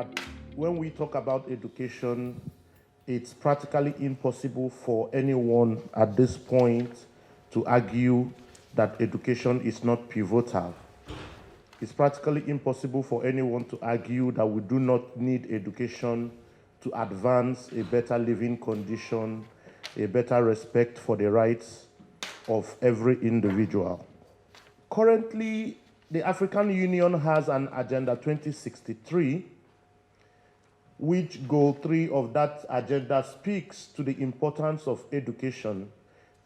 that when we talk about education, it's practically impossible for anyone at this point to argue that education is not pivotal. It's practically impossible for anyone to argue that we do not need education to advance a better living condition, a better respect for the rights of every individual. Currently, the African Union has an Agenda 2063, which goal 3 of that agenda speaks to the importance of education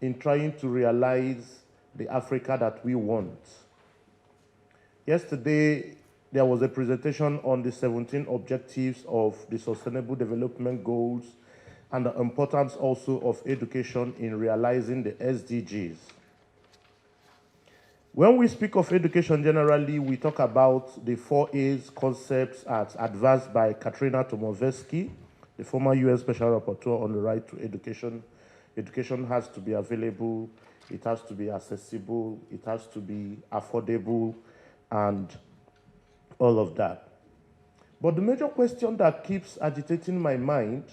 in trying to realize the Africa that we want. Yesterday, there was a presentation on the 17 objectives of the Sustainable Development Goals and the importance also of education in realizing the SDGs. When we speak of education generally, we talk about the 4 A's concepts as advanced by Katrina Tomoveski, the former UN Special Rapporteur on the right to education. Education has to be available, it has to be accessible, it has to be affordable, and all of that. But the major question that keeps agitating my mind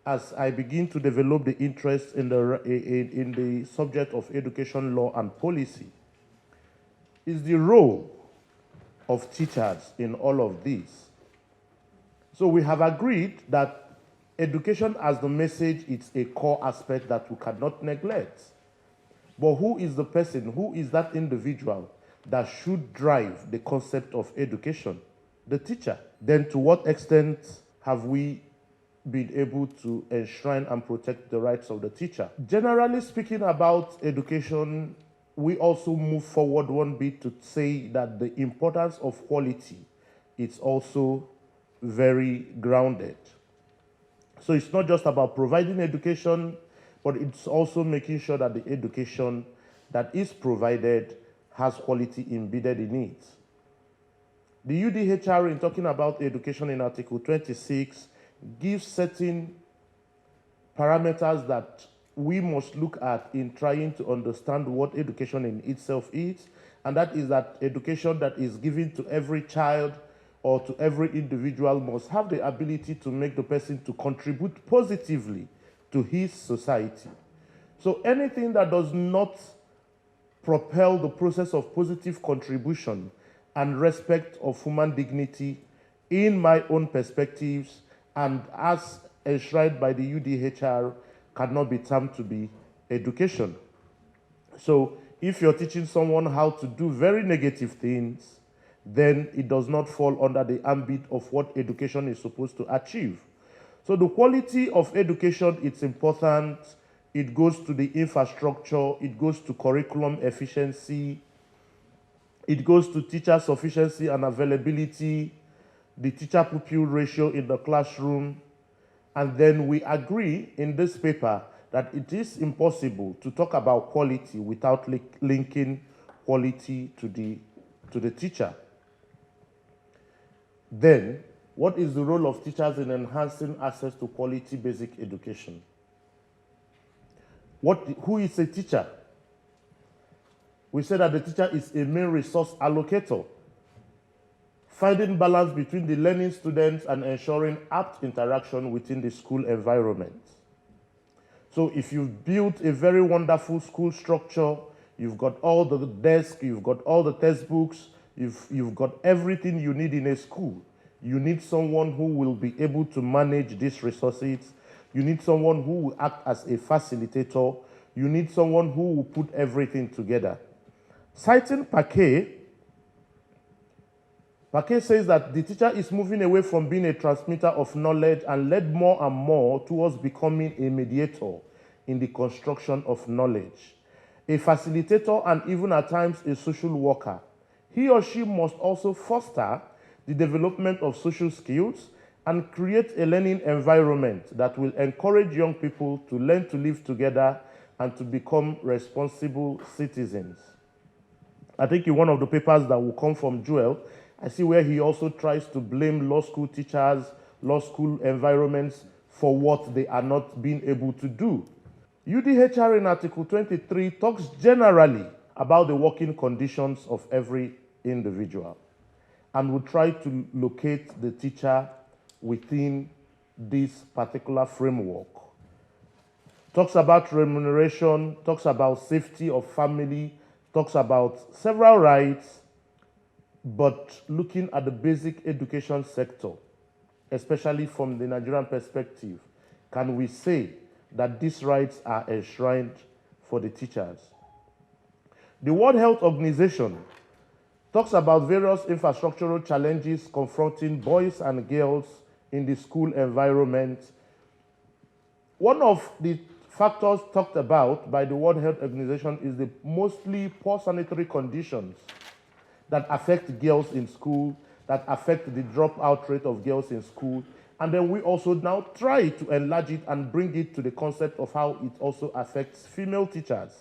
as I begin to develop the interest in the subject of education law and policy is the role of teachers in all of this. So we have agreed that education as the message is a core aspect that we cannot neglect. But who is the person, who is that individual that should drive the concept of education? The teacher. Then to what extent have we been able to enshrine and protect the rights of the teacher? Generally speaking about education, we also move forward one bit to say that the importance of quality is also very grounded. So it's not just about providing education, but it's also making sure that the education that is provided has quality embedded in it. The UDHR, in talking about education in Article 26, gives certain parameters that we must look at in trying to understand what education in itself is, and that is that education that is given to every child or to every individual must have the ability to make the person to contribute positively to his society. So anything that does not propel the process of positive contribution and respect of human dignity, in my own perspectives and as enshrined by the UDHR, cannot be termed to be education. So if you're teaching someone how to do very negative things, then it does not fall under the ambit of what education is supposed to achieve. So the quality of education, it's important. It goes to the infrastructure, it goes to curriculum efficiency, it goes to teacher sufficiency and availability, the teacher-pupil ratio in the classroom. And then we agree in this paper that it is impossible to talk about quality without linking quality to the teacher. Then, what is the role of teachers in enhancing access to quality basic education? Who is a teacher? We say that the teacher is a main resource allocator, finding balance between the learning students and ensuring apt interaction within the school environment. So if you've built a very wonderful school structure, you've got all the desks, you've got all the textbooks, you've got everything you need in a school. You need someone who will be able to manage these resources. You need someone who will act as a facilitator. You need someone who will put everything together. Citing Paquet says that the teacher is moving away from being a transmitter of knowledge and led more and more towards becoming a mediator in the construction of knowledge, a facilitator, and even at times a social worker. He or she must also foster the development of social skills and create a learning environment that will encourage young people to learn to live together and to become responsible citizens. I think in one of the papers that will come from Joel, I see where he also tries to blame law school teachers, law school environments for what they are not being able to do. UDHR in Article 23 talks generally about the working conditions of every individual and will try to locate the teacher within this particular framework. Talks about remuneration, talks about safety of family, talks about several rights, but looking at the basic education sector, especially from the Nigerian perspective, can we say that these rights are enshrined for the teachers? The World Health Organization talks about various infrastructural challenges confronting boys and girls in the school environment. One of the factors talked about by the World Health Organization is the mostly poor sanitary conditions that affect girls in school, that affect the dropout rate of girls in school. And then we also now try to enlarge it and bring it to the concept of how it also affects female teachers.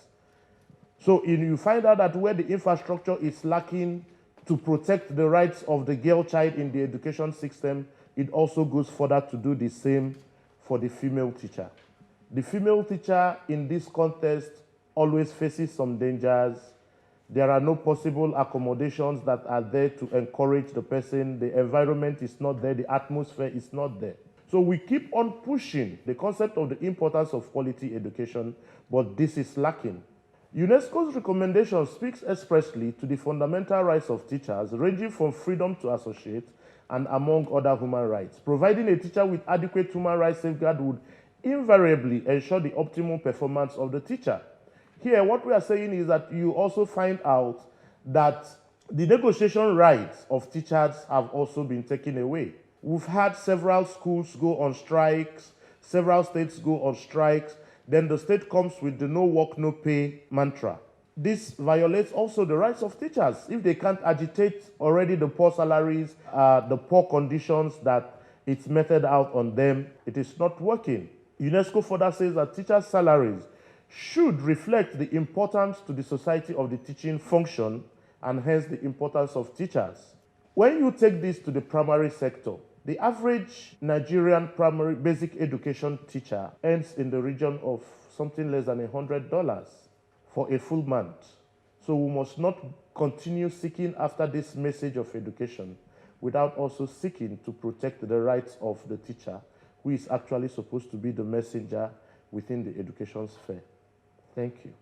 So you find out that where the infrastructure is lacking to protect the rights of the girl child in the education system, it also goes further to do the same for the female teacher. The female teacher in this context always faces some dangers. There are no possible accommodations that are there to encourage the person. The environment is not there. The atmosphere is not there. So we keep on pushing the concept of the importance of quality education, but this is lacking. UNESCO's recommendation speaks expressly to the fundamental rights of teachers, ranging from freedom to associate and among other human rights. Providing a teacher with adequate human rights safeguard would invariably ensure the optimal performance of the teacher. Here, what we are saying is that you also find out that the negotiation rights of teachers have also been taken away. We've had several schools go on strikes, several states go on strikes, then the state comes with the no work, no pay mantra. This violates also the rights of teachers. If they can't agitate already the poor salaries, the poor conditions that it's meted out on them, it is not working. UNESCO further says that teachers' salaries should reflect the importance to the society of the teaching function and hence the importance of teachers. When you take this to the primary sector, the average Nigerian primary basic education teacher earns in the region of something less than $100 for a full month. So we must not continue seeking after this message of education without also seeking to protect the rights of the teacher, who is actually supposed to be the messenger within the education sphere. Thank you.